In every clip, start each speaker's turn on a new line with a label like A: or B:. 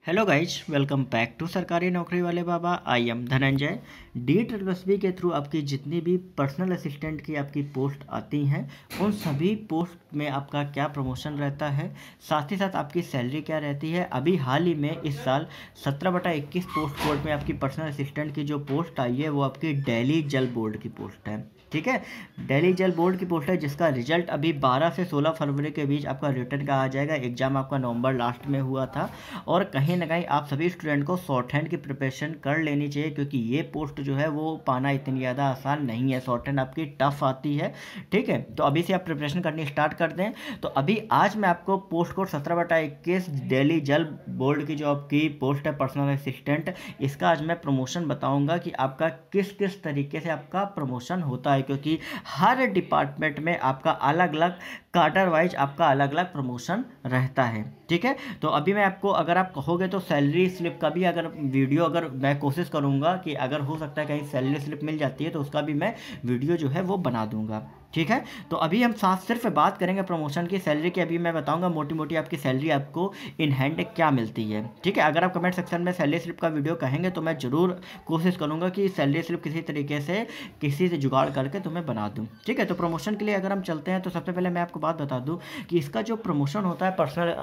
A: Hello guys, welcome back to Sarkari Naukri Wale Baba. I am Dhananjay. DSSB के through आपकी जितनी भी पर्सनल असिस्टेंट की आपकी पोस्ट आती हैं उन सभी पोस्ट में आपका क्या प्रमोशन रहता है, साथ ही साथ आपकी सैलरी क्या रहती है। अभी हाल ही में इस साल 17/21 पोस्ट कोड में आपकी पर्सनल असिस्टेंट की जो पोस्ट आई है वो आपकी दिल्ली जल बोर्ड की पोस्ट है। ठीक है, दिल्ली जल बोर्ड की पोस्ट है जिसका रिजल्ट अभी 12 से 16 फरवरी के बीच आपका रिटर्न का आ जाएगा। एग्जाम आपका नवंबर लास्ट में हुआ था और कहीं ना कहीं आप सभी स्टूडेंट को शॉर्ट हैंड की प्रिपरेशन कर लेनी चाहिए, क्योंकि ये पोस्ट जो है वो पाना इतनी ज़्यादा आसान नहीं है। शॉर्ट हैंड आपकी टफ आती है। ठीक है, तो अभी से आप प्रिपरेशन करनी स्टार्ट कर दें। तो अभी आज मैं आपको पोस्ट कोड 17/21 दिल्ली जल बोर्ड की जो आपकी पोस्ट है पर्सनल असिस्टेंट, इसका आज मैं प्रमोशन बताऊंगा कि आपका किस किस तरीके से आपका प्रमोशन होता है, क्योंकि हर डिपार्टमेंट में आपका अलग अलग कार्टर वाइज आपका अलग अलग प्रमोशन रहता है। ठीक है, तो अभी मैं आपको, अगर आप कहोगे तो सैलरी स्लिप का भी अगर वीडियो, अगर मैं कोशिश करूंगा कि अगर हो सकता है कहीं सैलरी स्लिप मिल जाती है तो उसका भी मैं वीडियो जो है वो बना दूंगा। ठीक है, तो अभी हम साथ सिर्फ बात करेंगे प्रमोशन की। सैलरी की अभी मैं बताऊंगा मोटी मोटी आपकी सैलरी आपको इन हैंड क्या मिलती है। ठीक है, अगर आप कमेंट सेक्शन में सैलरी स्लिप का वीडियो कहेंगे तो मैं ज़रूर कोशिश करूंगा कि सैलरी स्लिप किसी तरीके से किसी से जुगाड़ करके तुम्हें बना दूं। ठीक है, तो प्रमोशन के लिए अगर हम चलते हैं तो सबसे पहले मैं आपको बात बता दूं कि इसका जो प्रमोशन होता है पर्सनल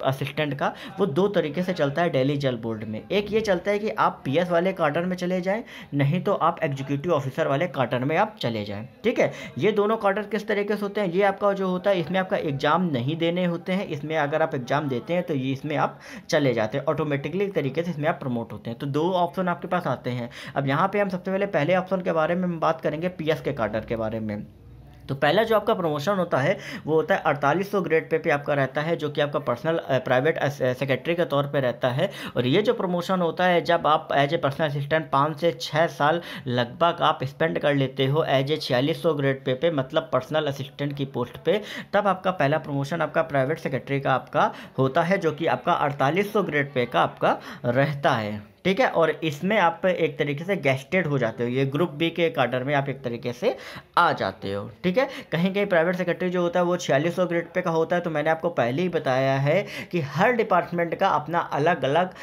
A: असिस्टेंट का, वो दो तरीके से चलता है दिल्ली जल बोर्ड में। एक ये चलता है कि आप PS वाले कार्टर में चले जाएं, नहीं तो आप एग्जीक्यूटिव ऑफिसर वाले कार्टर में आप चले जाएं। ठीक है, ये दोनों कार्टर किस तरीके से होते हैं, ये आपका जो होता है इसमें आपका एग्जाम नहीं देने होते हैं। इसमें अगर आप एग्जाम देते हैं तो ये इसमें आप चले जाते हैं ऑटोमेटिकली तरीके से, इसमें आप प्रमोट होते हैं। तो दो ऑप्शन आपके पास आते हैं। अब यहाँ पे हम सबसे पहले ऑप्शन के बारे में बात करेंगे, PS के कार्टर के बारे में। तो पहला जो आपका प्रमोशन होता है वो होता है 4800 ग्रेड पे आपका रहता है, जो कि आपका पर्सनल प्राइवेट सेक्रेटरी के तौर पे रहता है। और ये जो प्रमोशन होता है जब आप एज ए पर्सनल असिस्टेंट 5 से 6 साल लगभग आप स्पेंड कर लेते हो एज ए 4600 ग्रेड पे मतलब पर्सनल असिस्टेंट की पोस्ट पे, तब आपका पहला प्रमोशन आपका प्राइवेट सेक्रेटरी का आपका होता है, जो कि आपका 4800 ग्रेड पे का आपका रहता है। ठीक है, और इसमें आप एक तरीके से गेस्टेड हो जाते हो, ये ग्रुप बी के कार्डर में आप एक तरीके से आ जाते हो। ठीक है, कहीं कहीं प्राइवेट सेक्रेटरी जो होता है वो 4600 ग्रेड पे का होता है। तो मैंने आपको पहले ही बताया है कि हर डिपार्टमेंट का अपना अलग अलग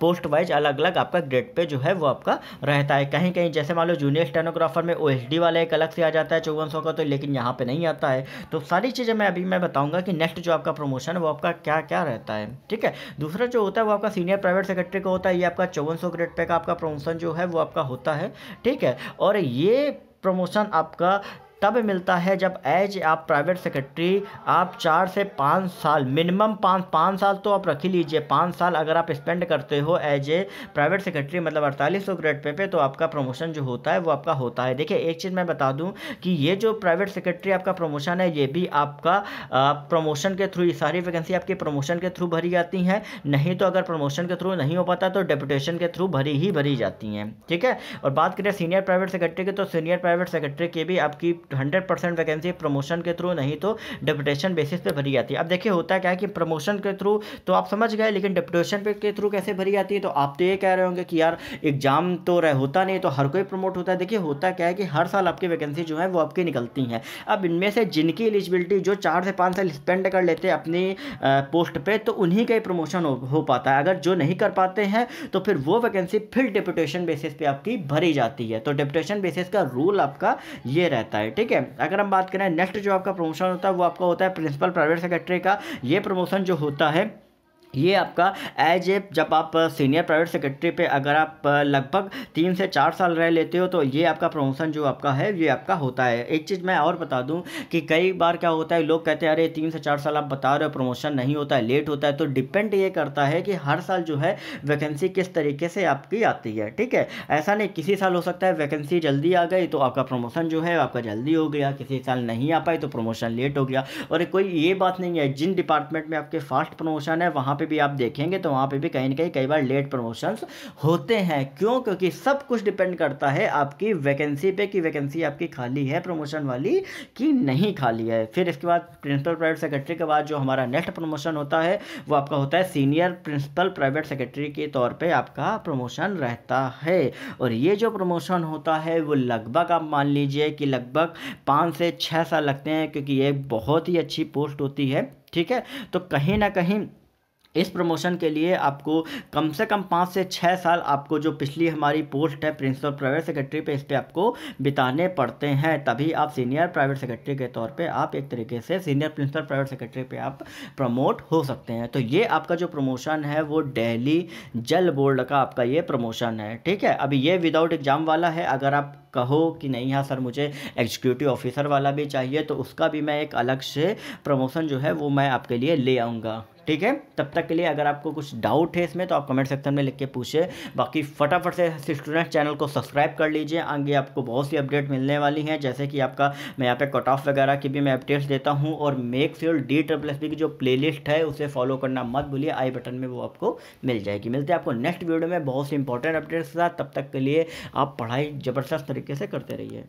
A: पोस्ट वाइज अलग अलग आपका ग्रेड पे जो है वो आपका रहता है। कहीं कहीं जैसे मान लो जूनियर स्टेनोग्राफर में OSD वाला एक अलग से आ जाता है 5400 का, तो लेकिन यहाँ पे नहीं आता है। तो सारी चीज़ें मैं बताऊँगा कि नेक्स्ट जो आपका प्रमोशन है वो आपका क्या क्या रहता है। ठीक है, दूसरा जो होता है वो आपका सीनियर प्राइवेट सेक्रेटरी का होता है। ये आपका 5400 ग्रेड पे का आपका प्रमोशन जो है वो आपका होता है। ठीक है, और ये प्रमोशन आपका तब मिलता है जब एज आप प्राइवेट सेक्रेटरी आप 4 से 5 साल, मिनिमम 5 साल तो आप रख ही लीजिए, 5 साल अगर आप स्पेंड करते हो एज ए प्राइवेट सेक्रेटरी मतलब 4800 ग्रेड पे तो आपका प्रमोशन जो होता है वो आपका होता है। देखिए एक चीज़ मैं बता दूं कि ये जो प्राइवेट सेक्रेटरी आपका प्रमोशन है ये भी आपका प्रमोशन के थ्रू, ये सारी वैकेंसी आपकी प्रमोशन के थ्रू भरी जाती हैं। नहीं तो अगर प्रमोशन के थ्रू नहीं हो पाता तो डेपुटेशन के थ्रू भरी जाती हैं। ठीक है, और बात करें सीनियर प्राइवेट सेक्रेटरी की, तो सीनियर प्राइवेट सेक्रेटरी की भी आपकी 100% वैकेंसी प्रमोशन के थ्रू नहीं तो डेपुटेशन बेसिस पे भरी जाती है। अब देखिए होता क्या है कि प्रमोशन के थ्रू तो आप समझ गए, लेकिन डेपुटेशन पे के थ्रू कैसे भरी जाती है। तो आप तो ये कह रहे होंगे कि यार एग्जाम तो होता नहीं तो हर कोई प्रमोट होता है। देखिए होता क्या है कि हर साल आपकी वैकेंसी जो है वो आपकी निकलती हैं। अब इनमें से जिनकी एलिजिबिलिटी जो 4 से 5 साल स्पेंड कर लेते हैं अपनी पोस्ट पे, तो उन्हीं का ही प्रमोशन हो पाता है। अगर जो नहीं कर पाते हैं तो फिर वो वैकेंसी फिर डेपुटेशन बेसिस पे आपकी भरी जाती है। तो डेपुटेशन बेसिस का रूल आपका ये रहता है। ठीक है, अगर हम बात करें नेक्स्ट जो आपका प्रमोशन होता है वो आपका होता है प्रिंसिपल प्राइवेट सेक्रेटरी का। ये प्रमोशन जो होता है ये आपका एज ए, जब आप सीनियर प्राइवेट सेक्रेटरी पे अगर आप लगभग 3 से 4 साल रह लेते हो तो ये आपका प्रमोशन जो आपका है ये आपका होता है। एक चीज़ मैं और बता दूं कि कई बार क्या होता है, लोग कहते हैं अरे 3 से 4 साल आप बता रहे हो प्रमोशन नहीं होता है, लेट होता है। तो डिपेंड ये करता है कि हर साल जो है वैकेंसी किस तरीके से आपकी आती है। ठीक है, ऐसा नहीं, किसी साल हो सकता है वैकेंसी जल्दी आ गई तो आपका प्रमोशन जो है आपका जल्दी हो गया, किसी साल नहीं आ पाई तो प्रमोशन लेट हो गया। और कोई ये बात नहीं है, जिन डिपार्टमेंट में आपके फास्ट प्रमोशन है वहाँ पे भी आप देखेंगे तो वहाँ पे भी कहीं ना कहीं कई बार लेट प्रमोशंस होते हैं। क्यों? क्योंकि सब कुछ डिपेंड करता है आपकी वैकेंसी पे कि वैकेंसी आपकी खाली है प्रमोशन वाली कि नहीं खाली है। फिर इसके बाद प्रिंसिपल प्राइवेट सेक्रेटरी के बाद जो हमारा नेक्स्ट प्रमोशन होता है वो आपका होता है सीनियर प्रिंसिपल प्राइवेट सेक्रेटरी के तौर पर आपका प्रमोशन रहता है। और ये जो प्रमोशन होता है वो लगभग आप मान लीजिए कि लगभग 5 से 6 साल लगते हैं, क्योंकि ये बहुत ही अच्छी पोस्ट होती है। ठीक है, तो कहीं ना कहीं इस प्रमोशन के लिए आपको कम से कम 5 से 6 साल आपको जो पिछली हमारी पोस्ट है प्रिंसिपल प्राइवेट सेक्रेटरी पे, इस पे आपको बिताने पड़ते हैं, तभी आप सीनियर प्राइवेट सेक्रेटरी के तौर पे आप एक तरीके से सीनियर प्रिंसिपल प्राइवेट सेक्रेटरी पे आप प्रमोट हो सकते हैं। तो ये आपका जो प्रमोशन है वो दिल्ली जल बोर्ड का आपका ये प्रमोशन है, ठीक है। अभी ये विदाउट एग्ज़ाम वाला है। अगर आप कहो कि नहीं हाँ सर मुझे एग्जीक्यूटिव ऑफिसर वाला भी चाहिए, तो उसका भी मैं एक अलग से प्रमोशन जो है वो मैं आपके लिए ले आऊँगा, ठीक है। तब तक के लिए अगर आपको कुछ डाउट है इसमें तो आप कमेंट सेक्शन में लिख के पूछे। बाकी फटाफट से स्टूडेंट चैनल को सब्सक्राइब कर लीजिए, आगे आपको बहुत सी अपडेट मिलने वाली हैं, जैसे कि आपका मैं यहाँ पे कट ऑफ वगैरह की भी मैं अपडेट्स देता हूँ। और मेक श्योर DSSB की जो प्लेलिस्ट है उसे फॉलो करना मत भूलिए, आई बटन में वो आपको मिल जाएगी। मिलते हैं आपको नेक्स्ट वीडियो में बहुत सी इंपॉर्टेंट अपडेट्स के साथ। तब तक के लिए आप पढ़ाई ज़बरदस्त तरीके से करते रहिए।